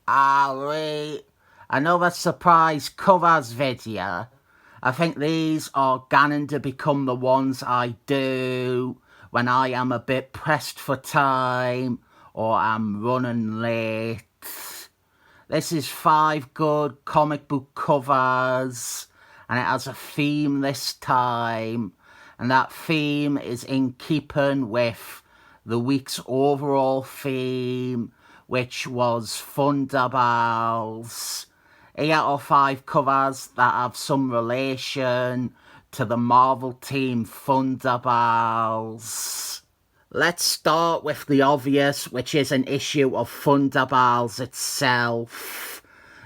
Alright, another surprise covers video. I think these are going to become the ones I do when I am a bit pressed for time or I'm running late. This is 5 good comic book covers and it has a theme this time, and that theme is in keeping with the week's overall theme, which was Thunderbolts. Here are 5 covers that have some relation to the Marvel team Thunderbolts. Let's start with the obvious, which is an issue of Thunderbolts itself.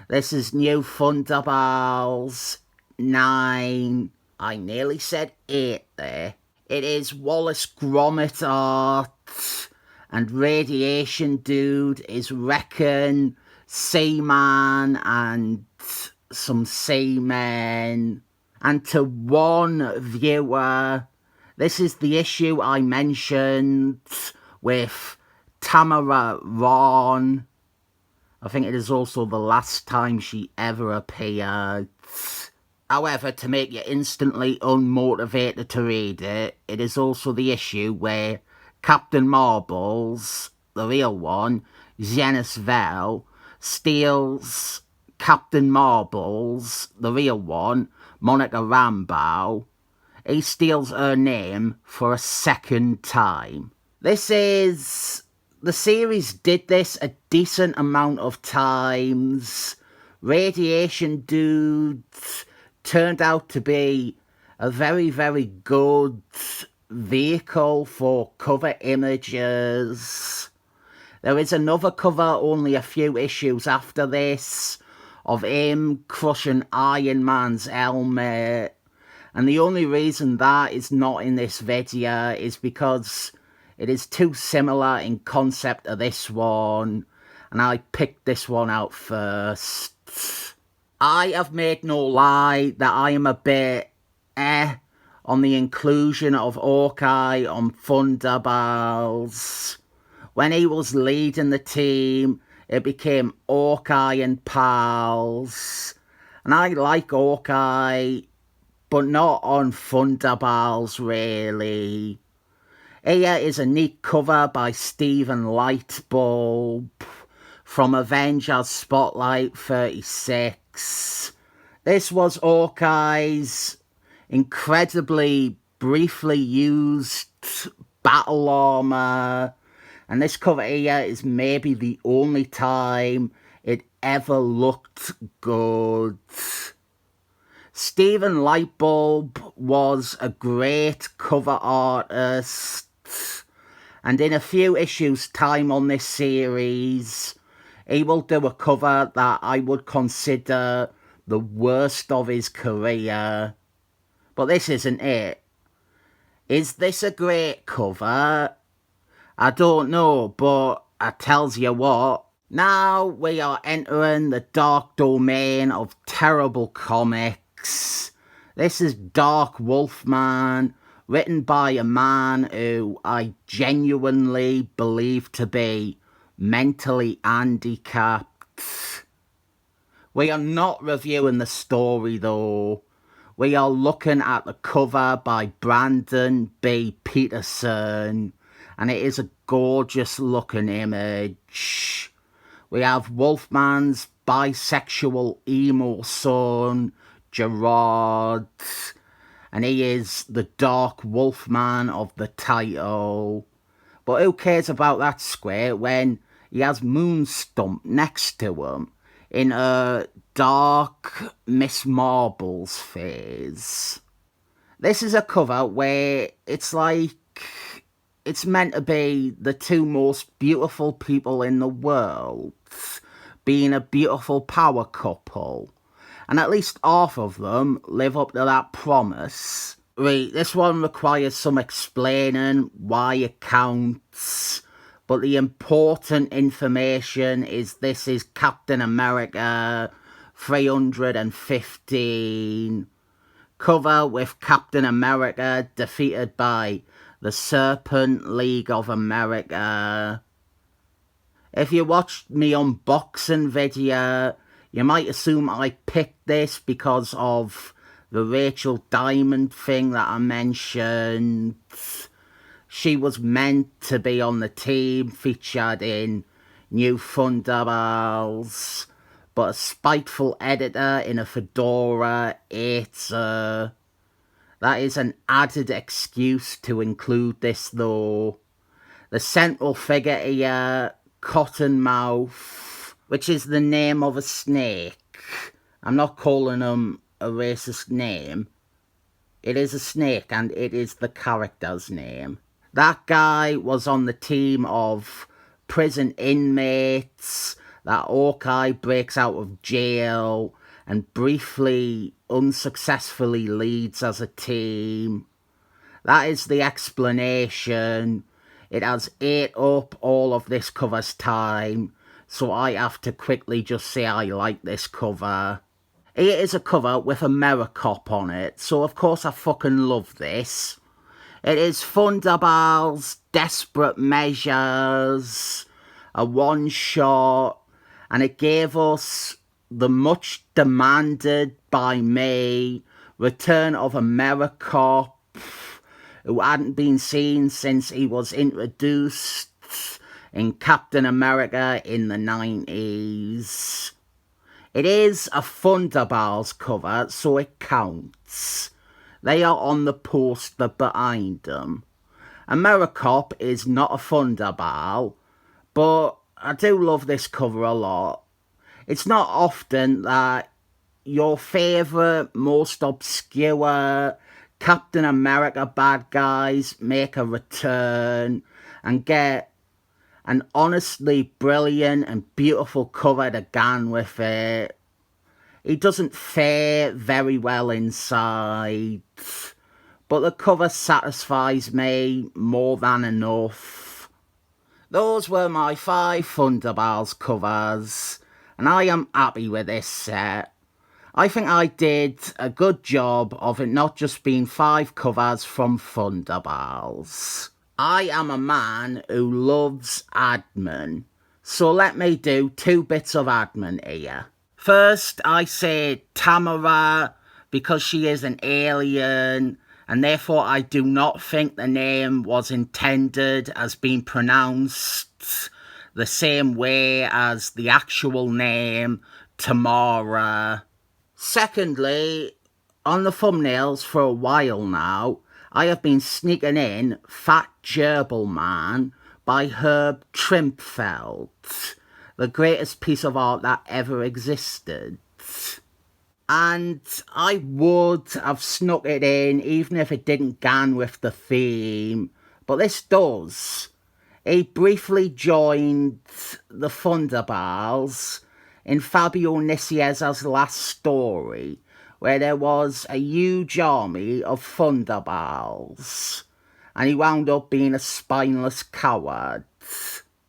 This is New Thunderbolts 9. I nearly said 8 there. It is Wallace Grummett art, and Radiation Dude is Reckon, Seaman, and some Seamen. And to one viewer, this is the issue I mentioned with Tamara Ron. I think it is also the last time she ever appeared. However, to make you instantly unmotivated to read it, it is also the issue where Captain Marbles, the real one, Janice Vell, steals Captain Marbles, the real one, Monica Rambeau. He steals her name for a second time. The series did this a decent amount of times. Radiation Dude turned out to be a very, very good vehicle for cover images. There is another cover only a few issues after this of him crushing Iron Man's helmet, and the only reason that is not in this video is because it is too similar in concept to this one, and I picked this one out first. I have made no lie that I am a bit on the inclusion of Hawkeye on Thunderbolts. When he was leading the team, it became Hawkeye and Pals. And I like Hawkeye, but not on Thunderbolts really. Here is a neat cover by Stephen Lightbulb from Avengers Spotlight 36. This was Hawkeye's incredibly briefly used battle armor, and this cover here is maybe the only time it ever looked good. Stephen Lightbulb was a great cover artist, and in a few issues' time on this series, he will do a cover that I would consider the worst of his career. But this isn't it. Is this a great cover? I don't know, but I tells you what. Now we are entering the dark domain of terrible comics. This is Dark Wolfman, written by a man who I genuinely believe to be mentally handicapped. We are not reviewing the story though. We are looking at the cover by Brandon B. Peterson, and it is a gorgeous looking image. We have Wolfman's bisexual emo son, Gerard, and he is the Dark Wolfman of the title. But who cares about that square when he has Moonstump next to him in a dark Miss Marbles phase. This is a cover where it's like it's meant to be the two most beautiful people in the world being a beautiful power couple, and at least half of them live up to that promise. Right, this one requires some explaining why it counts, but the important information is this is Captain America 315. Cover with Captain America defeated by the Serpent League of America. If you watched me unboxing video, you might assume I picked this because of the Rachel Diamond thing that I mentioned. She was meant to be on the team, featured in New Thunderbolts, but a spiteful editor in a fedora hates her. That is an added excuse to include this though. The central figure here, Cottonmouth, which is the name of a snake. I'm not calling him a racist name. It is a snake and it is the character's name. That guy was on the team of prison inmates that Hawkeye breaks out of jail and briefly, unsuccessfully leads as a team. That is the explanation. It has ate up all of this cover's time, so I have to quickly just say I like this cover. It is a cover with a Marko on it, so of course I fucking love this. It is Thunderbolts, Desperate Measures, a one-shot, and it gave us the much demanded by me return of a Marko, who hadn't been seen since he was introduced in Captain America in the 90s. It is a Thunderbolts cover, so it counts. They are on the poster behind them. A Marko is not a Thunderbolt, but I do love this cover a lot. It's not often that your favourite, most obscure Captain America bad guys make a return and get an honestly brilliant and beautiful cover to go with it. He doesn't fare very well inside, but the cover satisfies me more than enough. Those were my 5 Thunderbolts covers, and I am happy with this set. I think I did a good job of it not just being 5 covers from Thunderbolts. I am a man who loves admin, so let me do 2 bits of admin here. First, I say Tamara because she is an alien, and therefore I do not think the name was intended as being pronounced the same way as the actual name, Tamara. Secondly, on the thumbnails for a while now, I have been sneaking in Fat Gerbil Man by Herb Trimfeld, the greatest piece of art that ever existed. And I would have snuck it in even if it didn't go with the theme, but this does. He briefly joined the Thunderbolts in Fabio Nicieza's last story, where there was a huge army of Thunderbolts, and he wound up being a spineless coward.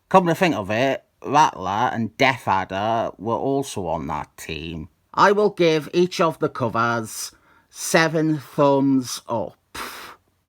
Come to think of it, Rattler and Death Adder were also on that team. I will give each of the covers 7 thumbs up.